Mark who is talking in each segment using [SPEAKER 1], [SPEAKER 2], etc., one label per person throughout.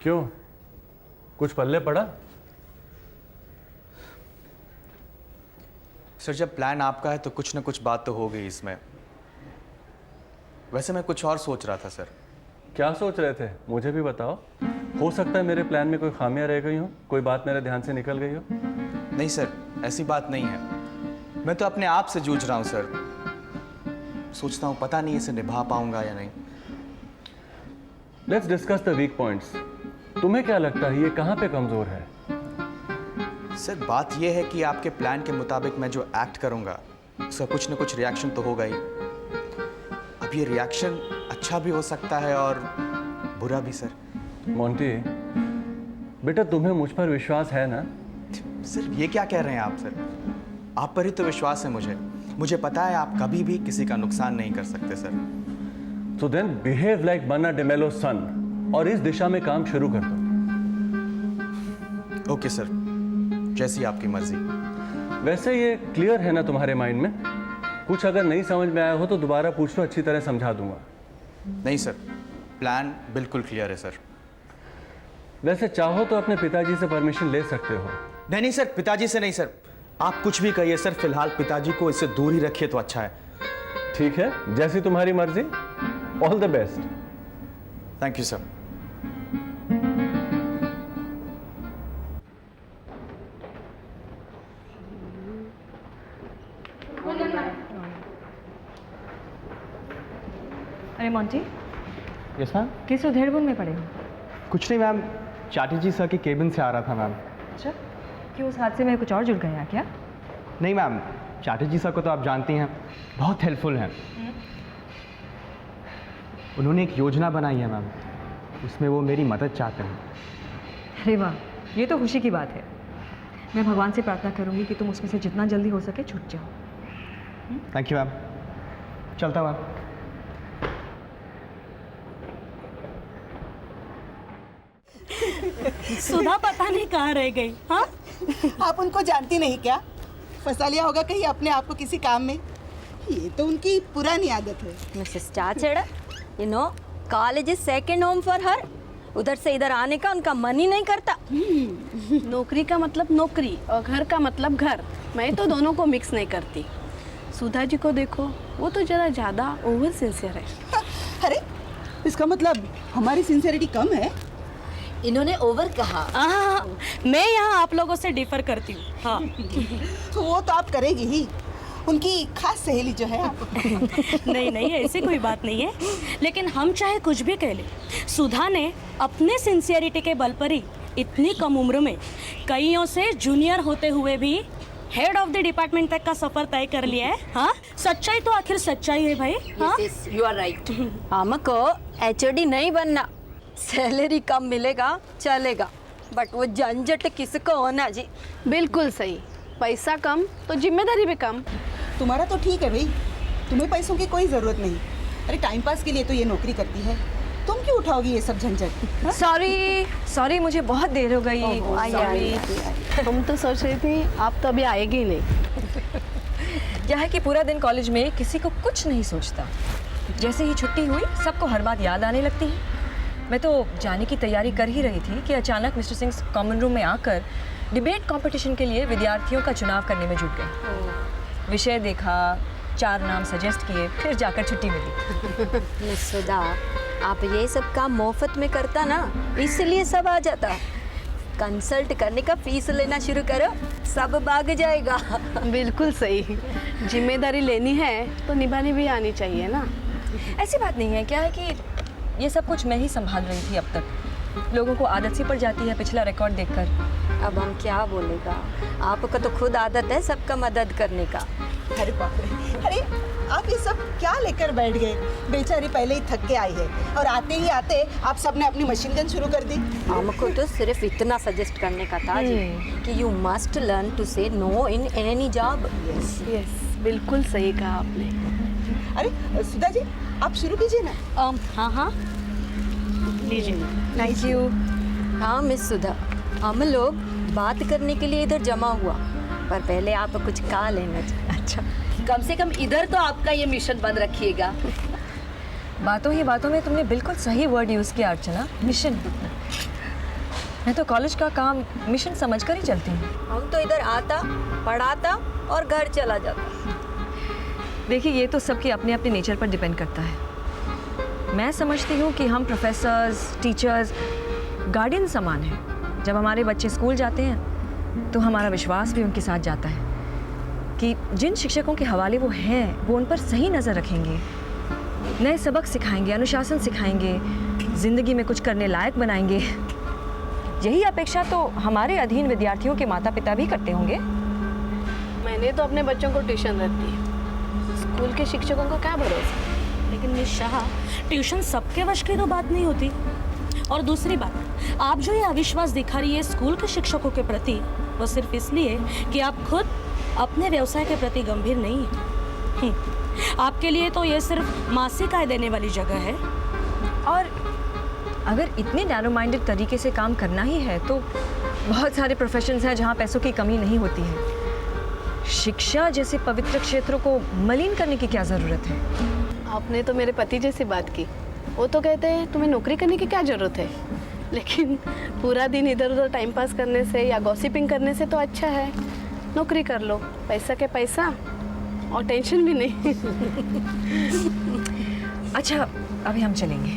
[SPEAKER 1] क्यों, कुछ पल्ले पड़ा?
[SPEAKER 2] सर जब प्लान आपका है तो कुछ ना कुछ बात तो हो गई इसमें। वैसे मैं कुछ और सोच रहा था सर।
[SPEAKER 1] क्या सोच रहे थे, मुझे भी बताओ। हो सकता है मेरे प्लान में कोई खामियां रह गई हो, कोई बात मेरे ध्यान से निकल गई हो।
[SPEAKER 2] नहीं सर, ऐसी बात नहीं है। मैं तो अपने आप से जूझ रहा हूँ सर। सोचता हूँ पता नहीं इसे निभा पाऊंगा या नहीं।
[SPEAKER 1] Let's discuss the weak points. तुम्हें क्या लगता है ये कहाँ पे कमजोर है?
[SPEAKER 2] सर बात यह है कि आपके प्लान के मुताबिक मैं जो एक्ट करूंगा उसका कुछ ना कुछ रिएक्शन तो होगा ही। अब ये रिएक्शन अच्छा भी हो सकता है और बुरा भी सर।
[SPEAKER 1] मोंटी बेटा, तुम्हें मुझ पर विश्वास है ना?
[SPEAKER 2] सर ये क्या कह रहे हैं आप सर? आप पर ही तो विश्वास है मुझे पता है आप कभी भी किसी का नुकसान नहीं कर सकते सर।
[SPEAKER 1] तो then behave like Barna D'Mello सन और इस दिशा में काम शुरू कर दो।
[SPEAKER 2] ओके सर, जैसी आपकी मर्जी।
[SPEAKER 1] वैसे ये क्लियर है ना तुम्हारे माइंड में? कुछ अगर नहीं समझ में आया हो तो दोबारा पूछ लो, अच्छी तरह समझा दूंगा।
[SPEAKER 2] नहीं सर, प्लान बिल्कुल क्लियर है सर।
[SPEAKER 1] वैसे चाहो तो अपने पिताजी से परमिशन ले सकते हो।
[SPEAKER 2] नहीं सर, पिताजी से नहीं सर। आप कुछ भी कहिए सर, फिलहाल पिताजी को इससे दूर ही रखिए तो अच्छा है।
[SPEAKER 1] ठीक है, जैसी तुम्हारी मर्जी। All the best.
[SPEAKER 2] Thank you sir.
[SPEAKER 3] अरे मोंटी,
[SPEAKER 4] यस मैम।
[SPEAKER 3] किस उधेड़बुन में पड़े हो?
[SPEAKER 4] कुछ नहीं मैम, चैटर्जी सर के केबिन से आ रहा था मैम।
[SPEAKER 3] अच्छा, क्यों उस हादसे में कुछ और जुड़ गया क्या?
[SPEAKER 4] नहीं मैम, चैटर्जी सर को तो आप जानती हैं, बहुत हेल्पफुल हैं। उन्होंने एक योजना बनाई है मैम, उसमें वो मेरी मदद चाहते हैं।
[SPEAKER 3] अरे वाह, ये तो खुशी की बात है। मैं भगवान से प्रार्थना करूंगी कि तुम उसमें से जितना जल्दी हो सके छूट जाओ।
[SPEAKER 4] Thank you ma'am. चलता मैम।
[SPEAKER 5] सुधा पता नहीं कहाँ रह गई। हाँ,
[SPEAKER 6] आप उनको जानती नहीं क्या? फंसा लिया होगा कहीं अपने आप को किसी काम में। ये तो उनकी पुरानी आदत है।
[SPEAKER 5] Mrs चाचड़, you know college is second home for her. उधर से इधर आने का उनका मन ही नहीं करता।
[SPEAKER 7] नौकरी का मतलब नौकरी और घर का मतलब घर। मैं तो दोनों को मिक्स नहीं करती। सुधा जी को देखो, वो तो जरा ज़्यादा ओवर सिंसियर है।
[SPEAKER 6] अरे इसका मतलब हमारी सिंसियरिटी कम है?
[SPEAKER 5] इन्होंने ओवर कहा।
[SPEAKER 7] मैं यहाँ आप लोगों से डिफर करती हूँ। हाँ।
[SPEAKER 6] तो वो तो आप करेगी ही, उनकी खास सहेली जो है आप।
[SPEAKER 7] नहीं नहीं, ऐसी कोई बात नहीं है। लेकिन हम चाहे कुछ भी कह लें, सुधा ने अपने सिंसियरिटी के बल पर ही इतनी कम उम्र में कईयों से जूनियर होते हुए भी हेड ऑफ द डिपार्टमेंट तक का सफर तय कर लिया है। हाँ, सच्चाई तो आखिर सच्चाई है भाई। हाँ,
[SPEAKER 5] यू आर राइट। हमको एचओडी नहीं बनना, सैलरी कम मिलेगा चलेगा, बट वो झंझट किसको होना जी।
[SPEAKER 7] बिल्कुल सही। पैसा कम तो जिम्मेदारी भी कम।
[SPEAKER 6] तुम्हारा तो ठीक है भाई, तुम्हें पैसों की कोई ज़रूरत नहीं। अरे टाइम पास के लिए तो ये नौकरी करती है, तुम क्यों उठाओगी ये सब झंझट?
[SPEAKER 3] सॉरी, मुझे बहुत देर हो गई।
[SPEAKER 7] सॉरी, हम तो सोच रही थी आप तो अभी आएगी ही नहीं।
[SPEAKER 3] क्या है कि पूरा दिन कॉलेज में किसी को कुछ नहीं सोचता। जैसे ही छुट्टी हुई सबको हर बात याद आने लगती है। मैं तो जाने की तैयारी कर ही रही थी कि अचानक मिस्टर सिंह कॉमन रूम में आकर डिबेट कंपटीशन के लिए विद्यार्थियों का चुनाव करने में जुट गए। विषय देखा, 4 नाम सजेस्ट किए, फिर जाकर छुट्टी मिली।
[SPEAKER 5] मिस सुधा, आप ये सब काम मुफ्त में करता ना, इसलिए सब आ जाता। कंसल्ट करने का फीस लेना शुरू करो, सब भाग जाएगा।
[SPEAKER 7] बिल्कुल सही। जिम्मेदारी लेनी है तो निभानी भी आनी चाहिए ना।
[SPEAKER 3] ऐसी बात नहीं है। क्या है कि ये सब कुछ मैं ही संभाल रही थी अब तक। लोगों को आदत सी पड़ जाती है पिछला रिकॉर्ड देखकर।
[SPEAKER 5] अब हम क्या बोलेगा, आपका तो खुद आदत है सबका मदद करने का।
[SPEAKER 6] अरे बाप रे, अरे आप ये सब क्या लेकर बैठ गए? बेचारी पहले ही थक के आई है और आते ही आते आप सबने अपनी मशीन गन शुरू कर दी।
[SPEAKER 5] हमको तो सिर्फ इतना सजेस्ट करने का था जी कि यू मस्ट लर्न टू से no in any job.
[SPEAKER 7] Yes, बिल्कुल सही कहा आपने।
[SPEAKER 6] अरे सुधा जी, आप शुरू कीजिए ना।
[SPEAKER 7] हाँ, लीजिए।
[SPEAKER 3] Thank you.
[SPEAKER 5] हाँ मिस सुधा, हम लोग बात करने के लिए इधर जमा हुआ, पर पहले आप कुछ कहा लेना चाहिए।
[SPEAKER 3] अच्छा,
[SPEAKER 8] कम से कम इधर तो आपका ये मिशन बंद रखिएगा।
[SPEAKER 3] बातों ही बातों में तुमने बिल्कुल सही वर्ड यूज़ किया अर्चना, मिशन। मैं तो कॉलेज का काम मिशन समझकर ही चलती हूँ।
[SPEAKER 5] हम तो इधर आता, पढ़ाता और घर चला जाता।
[SPEAKER 3] देखिए, ये तो सबके अपने अपने नेचर पर डिपेंड करता है। मैं समझती हूँ कि हम प्रोफेसर्स, टीचर्स, गार्डियन समान हैं। जब हमारे बच्चे स्कूल जाते हैं तो हमारा विश्वास भी उनके साथ जाता है कि जिन शिक्षकों के हवाले वो हैं वो उन पर सही नज़र रखेंगे, नए सबक सिखाएंगे, अनुशासन सिखाएंगे, ज़िंदगी में कुछ करने लायक बनाएंगे। यही अपेक्षा तो हमारे अधीन विद्यार्थियों के माता पिता भी करते होंगे।
[SPEAKER 9] मैंने तो अपने बच्चों को ट्यूशन रख दी, स्कूल के शिक्षकों को क्या भरोसा।
[SPEAKER 7] लेकिन मिस शाह, ट्यूशन सबके वश की तो बात नहीं होती। और दूसरी बात, आप जो ये अविश्वास दिखा रही है स्कूल के शिक्षकों के प्रति, वो सिर्फ इसलिए कि आप खुद अपने व्यवसाय के प्रति गंभीर नहीं हैं। आपके लिए तो ये सिर्फ मासिक आय देने वाली जगह है।
[SPEAKER 3] और अगर इतने नैरो माइंडेड तरीके से काम करना ही है तो बहुत सारे प्रोफेशंस हैं जहाँ पैसों की कमी नहीं होती है। शिक्षा जैसे पवित्र क्षेत्रों को मलिन करने की क्या ज़रूरत है?
[SPEAKER 9] आपने तो मेरे पति जैसी बात की। वो तो कहते हैं तुम्हें नौकरी करने की क्या ज़रूरत है, लेकिन पूरा दिन इधर उधर टाइम पास करने से या गॉसिपिंग करने से तो अच्छा है नौकरी कर लो, पैसा के पैसा और टेंशन भी नहीं।
[SPEAKER 3] अच्छा, अभी हम चलेंगे।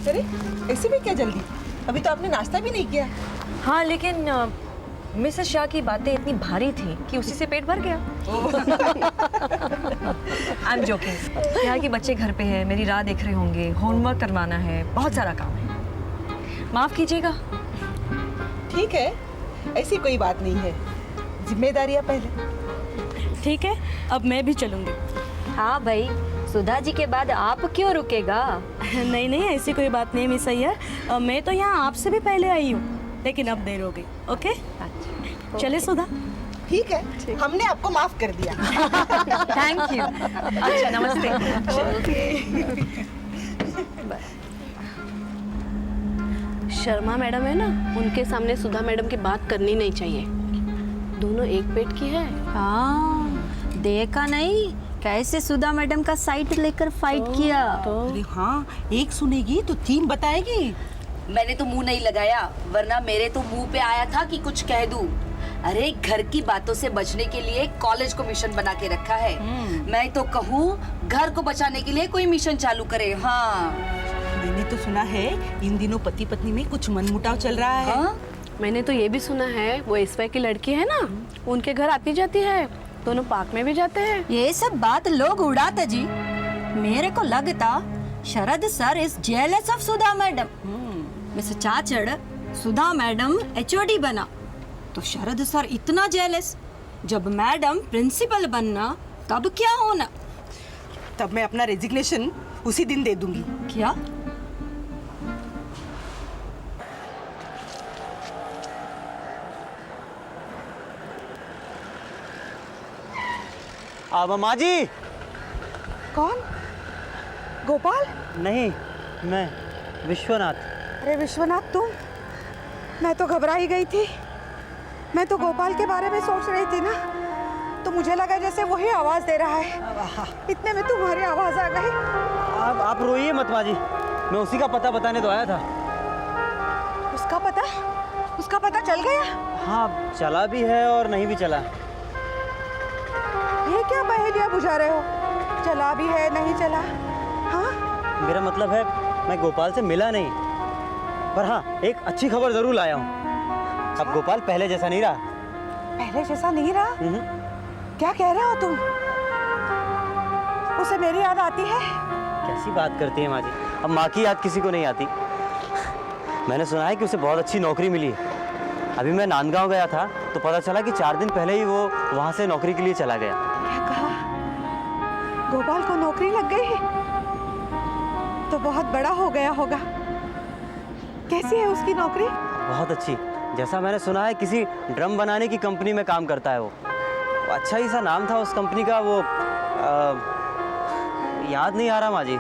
[SPEAKER 6] अरे ऐसे भी क्या जल्दी? अभी तो आपने नाश्ता भी नहीं किया।
[SPEAKER 3] हाँ, लेकिन मिसेस शाह की बातें इतनी भारी थी कि उसी से पेट भर गया। I am joking. यहाँ के बच्चे घर पे हैं, मेरी राह देख रहे होंगे, होमवर्क करवाना है, बहुत सारा काम है। माफ़ कीजिएगा।
[SPEAKER 6] ठीक है, ऐसी कोई बात नहीं है, जिम्मेदारियाँ पहले।
[SPEAKER 7] ठीक है, अब मैं भी चलूँगी।
[SPEAKER 5] हाँ भाई, सुधा जी के बाद आप क्यों रुकेगा?
[SPEAKER 7] नहीं नहीं, ऐसी कोई बात नहीं मिस अय्यर। मैं तो यहाँ आपसे भी पहले आई हूँ, लेकिन अब देर हो गई। ओके, चले सुधा।
[SPEAKER 6] ठीक है, हमने आपको माफ कर दिया।
[SPEAKER 3] Thank you. अच्छा, नमस्ते।
[SPEAKER 9] शर्मा मैडम है ना, उनके सामने सुधा मैडम की बात करनी नहीं चाहिए। दोनों एक पेट की है।
[SPEAKER 5] हाँ, देखा नहीं कैसे सुधा मैडम का साइड लेकर फाइट किया।
[SPEAKER 6] अरे हाँ, एक सुनेगी तो 3 बताएगी।
[SPEAKER 8] मैंने तो मुंह नहीं लगाया, वरना मेरे तो मुंह पे आया था कि कुछ कह दूं। अरे घर की बातों से बचने के लिए कॉलेज को मिशन बना के रखा है। मैं तो कहूँ घर को बचाने के लिए कोई मिशन चालू करे। हाँ,
[SPEAKER 6] मैंने तो सुना है इन दिनों पति पत्नी में कुछ मनमुटाव चल रहा है।
[SPEAKER 8] हाँ?
[SPEAKER 9] मैंने तो ये भी सुना है वो एसवाई की लड़की है ना, उनके घर आती जाती है, दोनों पार्क में भी जाते हैं।
[SPEAKER 5] ये सब बात लोग उड़ाते जी। मेरे को लगता Sharad sir is jealous of Sudha madam. Mister Chachad, Sudha madam HOD बना तो शरद सर इतना जेलस। जब मैडम प्रिंसिपल बनना तब क्या होना?
[SPEAKER 6] तब मैं अपना रेजिग्नेशन उसी दिन दे दूंगी।
[SPEAKER 5] क्या?
[SPEAKER 10] माँ जी।
[SPEAKER 6] कौन? गोपाल?
[SPEAKER 10] नहीं, मैं विश्वनाथ।
[SPEAKER 6] अरे विश्वनाथ, तुम? मैं तो घबरा ही गई थी। मैं तो गोपाल के बारे में सोच रही थी ना, तो मुझे लगा जैसे वही आवाज दे रहा है। इतने में तुम्हारी आवाज आ गई।
[SPEAKER 10] आप रोइए मत माँ जी, मैं उसी का पता बताने तो आया था।
[SPEAKER 6] उसका पता चल गया?
[SPEAKER 10] हाँ, चला भी है और नहीं भी चला।
[SPEAKER 6] ये क्या पहेलियाँ बुझा रहे हो? चला भी है, नहीं चला? हाँ?
[SPEAKER 10] मेरा मतलब है मैं गोपाल से मिला नहीं, पर हाँ एक अच्छी खबर जरूर लाया हूँ। अब गोपाल पहले जैसा नहीं रहा।
[SPEAKER 6] पहले जैसा नहीं रहा? क्या कह रहे हो तुम? उसे मेरी याद आती है?
[SPEAKER 10] कैसी बात करती है माँ जी, अब माँ की याद किसी को नहीं आती। मैंने सुना है कि उसे बहुत अच्छी नौकरी मिली है। अभी मैं नांदगांव गया था तो पता चला कि 4 दिन पहले ही वो वहाँ से नौकरी के लिए चला गया।
[SPEAKER 6] क्या कहा? गोपाल को नौकरी लग गई? तो बहुत बड़ा हो गया होगा। कैसी है उसकी नौकरी?
[SPEAKER 10] बहुत अच्छी। जैसा मैंने सुना है किसी ड्रम बनाने की कंपनी में काम करता है वो। अच्छा ही सा नाम था उस कंपनी का, वो याद नहीं आ रहा माँ जी।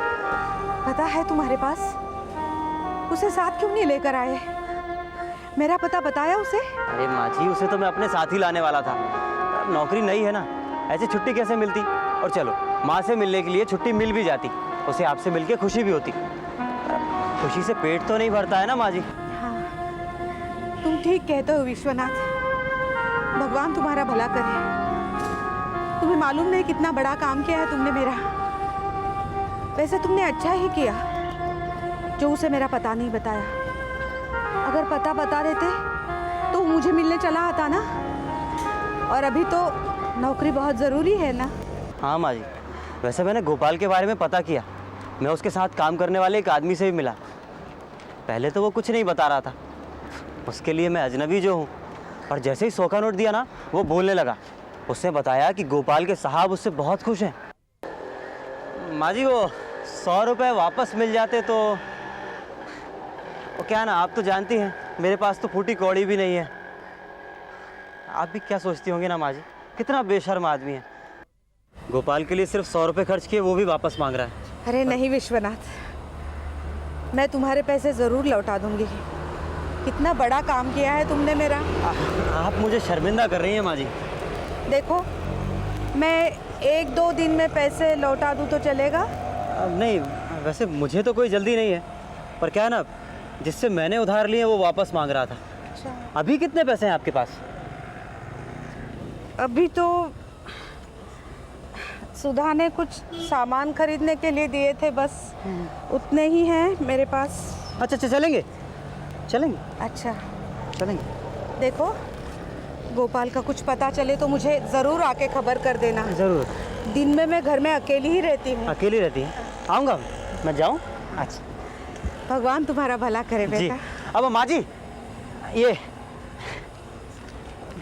[SPEAKER 6] पता है तुम्हारे पास? उसे साथ क्यों नहीं लेकर आए? मेरा पता बताया उसे?
[SPEAKER 10] अरे माँ जी, उसे तो मैं अपने साथ ही लाने वाला था। अब नौकरी नहीं है ना, ऐसे छुट्टी कैसे मिलती? और चलो, माँ से मिलने के लिए छुट्टी मिल भी जाती, उसे आपसे मिलके खुशी भी होती। खुशी से पेट तो नहीं भरता है ना माँ जी?
[SPEAKER 6] हाँ, तुम ठीक कहते हो विश्वनाथ, भगवान तुम्हारा भला करे। तुम्हें मालूम नहीं कितना बड़ा काम किया है तुमने मेरा। वैसे तुमने अच्छा ही किया जो उसे मेरा पता नहीं बताया। अगर पता बता देते तो मुझे मिलने चला आता ना। और अभी तो नौकरी बहुत ज़रूरी है ना।
[SPEAKER 10] हाँ माँ जी, वैसे मैंने गोपाल के बारे में पता किया। मैं उसके साथ काम करने वाले एक आदमी से भी मिला। पहले तो वो कुछ नहीं बता रहा था, उसके लिए मैं अजनबी जो हूँ। पर जैसे ही 100 का नोट दिया ना, वो बोलने लगा। उसने बताया कि गोपाल के साहब उससे बहुत खुश हैं। माँ जी, वो 100 रुपये वापस मिल जाते तो वो क्या ना, आप तो जानती हैं मेरे पास तो फूटी कौड़ी भी नहीं है। आप भी क्या सोचती होंगी ना माँ जी, कितना बेशर्म आदमी है। गोपाल के लिए सिर्फ 100 रुपये खर्च किए, वो भी वापस मांग रहा है।
[SPEAKER 6] अरे नहीं विश्वनाथ, मैं तुम्हारे पैसे ज़रूर लौटा दूंगी। कितना बड़ा काम किया है तुमने मेरा।
[SPEAKER 10] आप मुझे शर्मिंदा कर रही हैं माँ जी।
[SPEAKER 6] देखो, मैं 1-2 दिन में पैसे लौटा दूँ तो चलेगा?
[SPEAKER 10] नहीं, वैसे मुझे तो कोई जल्दी नहीं है, पर क्या है ना, जिससे मैंने उधार लिए वो वापस मांग रहा था।
[SPEAKER 6] अच्छा।
[SPEAKER 10] अभी कितने पैसे हैं आपके पास?
[SPEAKER 6] अभी तो सुधा ने कुछ सामान खरीदने के लिए दिए थे, बस उतने ही हैं मेरे पास।
[SPEAKER 10] अच्छा, चलेंगे चलेंगे।
[SPEAKER 6] अच्छा
[SPEAKER 10] चलेंगे।
[SPEAKER 6] देखो, गोपाल का कुछ पता चले तो मुझे ज़रूर आके खबर कर देना।
[SPEAKER 10] ज़रूर।
[SPEAKER 6] दिन में मैं घर में अकेली ही रहती हूँ।
[SPEAKER 10] अकेली रहती हैं? आऊँगा मैं, जाऊँ? अच्छा,
[SPEAKER 6] भगवान तुम्हारा भला करे
[SPEAKER 10] जी।
[SPEAKER 6] बेटा।
[SPEAKER 10] अब माँ जी, ये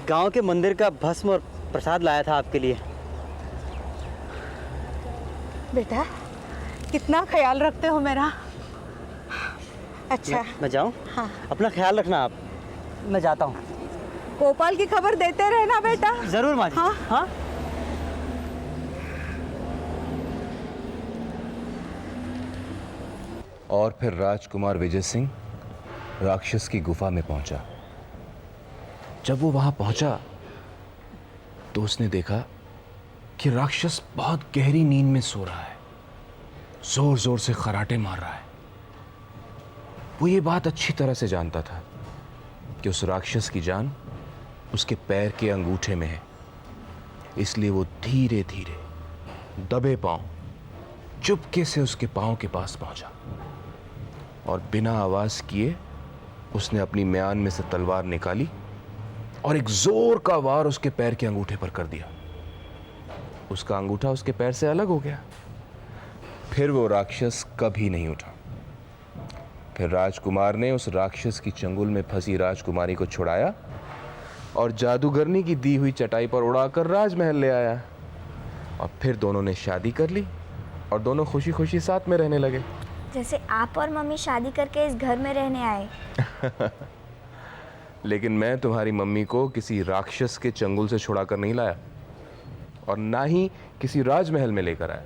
[SPEAKER 10] गांव के मंदिर का भस्म और प्रसाद लाया था आपके लिए।
[SPEAKER 6] बेटा, कितना ख्याल रखते हो मेरा। अच्छा,
[SPEAKER 10] मैं जाऊँ?
[SPEAKER 6] हाँ।
[SPEAKER 10] अपना ख्याल रखना आप। मैं जाता हूँ।
[SPEAKER 6] गोपाल की खबर देते रहना बेटा।
[SPEAKER 10] ज़रूर माँ जी।
[SPEAKER 6] हाँ
[SPEAKER 10] हाँ।
[SPEAKER 11] और फिर राजकुमार विजय सिंह राक्षस की गुफा में पहुंचा। जब वो वहां पहुंचा तो उसने देखा कि राक्षस बहुत गहरी नींद में सो रहा है, जोर जोर से खराटे मार रहा है। वो ये बात अच्छी तरह से जानता था कि उस राक्षस की जान उसके पैर के अंगूठे में है। इसलिए वो धीरे धीरे दबे पांव चुपके से उसके पांव के पास पहुंचा और बिना आवाज किए उसने अपनी म्यान में से तलवार निकाली और एक जोर का वार उसके पैर के अंगूठे पर कर दिया। उसका अंगूठा उसके पैर से अलग हो गया। फिर वो राक्षस कभी नहीं उठा। फिर राजकुमार ने उस राक्षस की चंगुल में फंसी राजकुमारी को छुड़ाया और जादूगरनी की दी हुई चटाई पर उड़ाकर राजमहल ले आया। और फिर दोनों ने शादी कर ली और दोनों खुशी खुशी साथ में रहने लगे।
[SPEAKER 12] जैसे आप और मम्मी शादी करके इस घर में रहने आए।
[SPEAKER 11] लेकिन मैं तुम्हारी मम्मी को किसी राक्षस के चंगुल से छुड़ाकर नहीं लाया और ना ही किसी राजमहल में लेकर आया।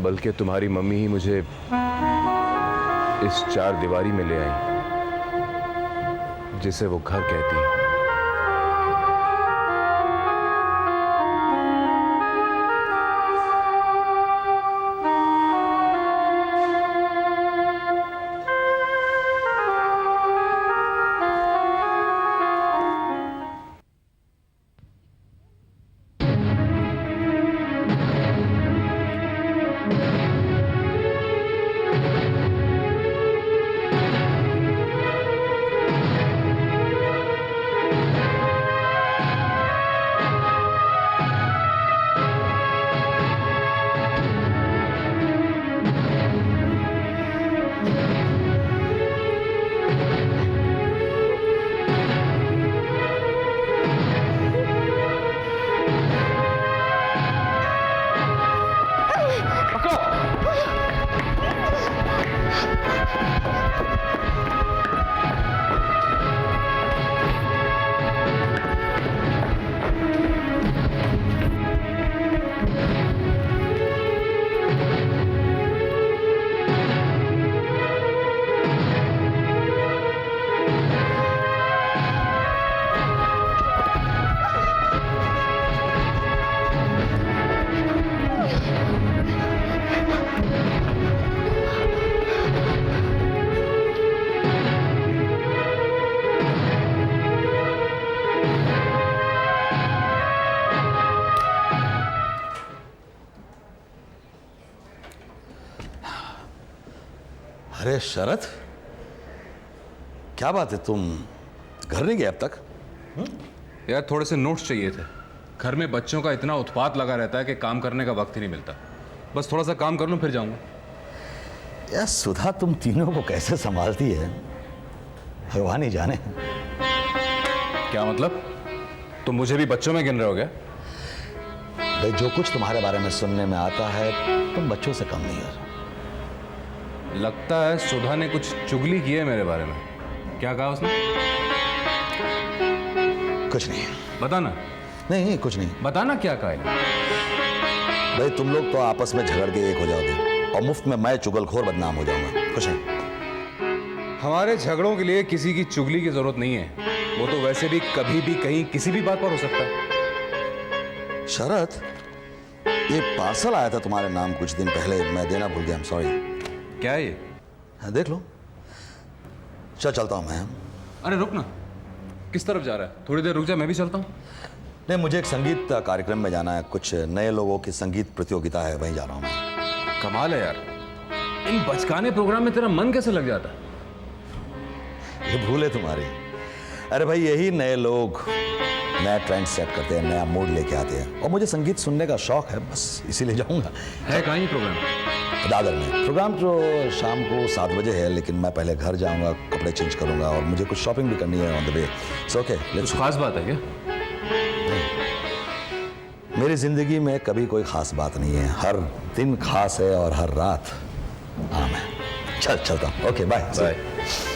[SPEAKER 11] बल्कि तुम्हारी मम्मी ही मुझे इस चार दीवारी में ले आई जिसे वो घर कहती है।
[SPEAKER 13] अरे शरद, क्या बात है, तुम घर नहीं गए अब तक?
[SPEAKER 11] यार थोड़े से नोट्स चाहिए थे। घर में बच्चों का इतना उत्पात लगा रहता है कि काम करने का वक्त ही नहीं मिलता। बस थोड़ा सा काम कर लूं फिर जाऊंगा।
[SPEAKER 13] यार सुधा, तुम तीनों को कैसे संभालती है भगवान ही जाने।
[SPEAKER 11] क्या मतलब? तुम मुझे भी बच्चों में गिन रहे हो क्या?
[SPEAKER 13] भाई जो कुछ तुम्हारे बारे में सुनने में आता है तुम बच्चों से कम नहीं हो।
[SPEAKER 11] लगता है सुधा ने कुछ चुगली की है मेरे बारे में। क्या कहा उसने?
[SPEAKER 13] कुछ नहीं।
[SPEAKER 11] बताना।
[SPEAKER 13] नहीं कुछ नहीं।
[SPEAKER 11] बताना क्या कहा है?
[SPEAKER 13] भाई तुम लोग तो आपस में झगड़ के एक हो जाओगे और मुफ्त में मैं चुगलखोर बदनाम हो जाऊंगा। कुछ नहीं।
[SPEAKER 11] हमारे झगड़ों के लिए किसी की चुगली की जरूरत नहीं है। वो तो वैसे भी कभी भी कहीं किसी भी बात पर हो सकता है।
[SPEAKER 13] शरद, ये पार्सल आया था तुम्हारे नाम कुछ दिन पहले, मैं देना भूल गया। सॉरी।
[SPEAKER 11] क्या है ये?
[SPEAKER 13] हाँ, देख लो। चलता हूँ मैं।
[SPEAKER 11] अरे रुक ना, किस तरफ जा रहा है? थोड़ी देर रुक जा, मैं भी चलता हूँ।
[SPEAKER 13] नहीं, मुझे एक संगीत कार्यक्रम में जाना है। कुछ नए लोगों की संगीत प्रतियोगिता है, वहीं जा रहा हूँ मैं।
[SPEAKER 11] कमाल है यार, इन बचकाने प्रोग्राम में तेरा मन कैसे लग जाता है?
[SPEAKER 13] ये भूल है तुम्हारी। अरे भाई यही नए लोग नया ट्रेंड सेट करते हैं, नया मूड लेके आते हैं और मुझे संगीत सुनने का शौक है, बस इसीलिए जाऊंगा। है
[SPEAKER 11] कहाँ ये प्रोग्राम?
[SPEAKER 13] दादर में। प्रोग्राम तो शाम को 7 बजे है, लेकिन मैं पहले घर जाऊंगा, कपड़े चेंज करूंगा और मुझे कुछ शॉपिंग भी करनी है on the way. So okay,
[SPEAKER 11] कुछ खास बात है क्या?
[SPEAKER 13] मेरी जिंदगी में कभी कोई खास बात नहीं है। हर दिन खास है और हर रात आम है। चलता हूँ। Okay bye.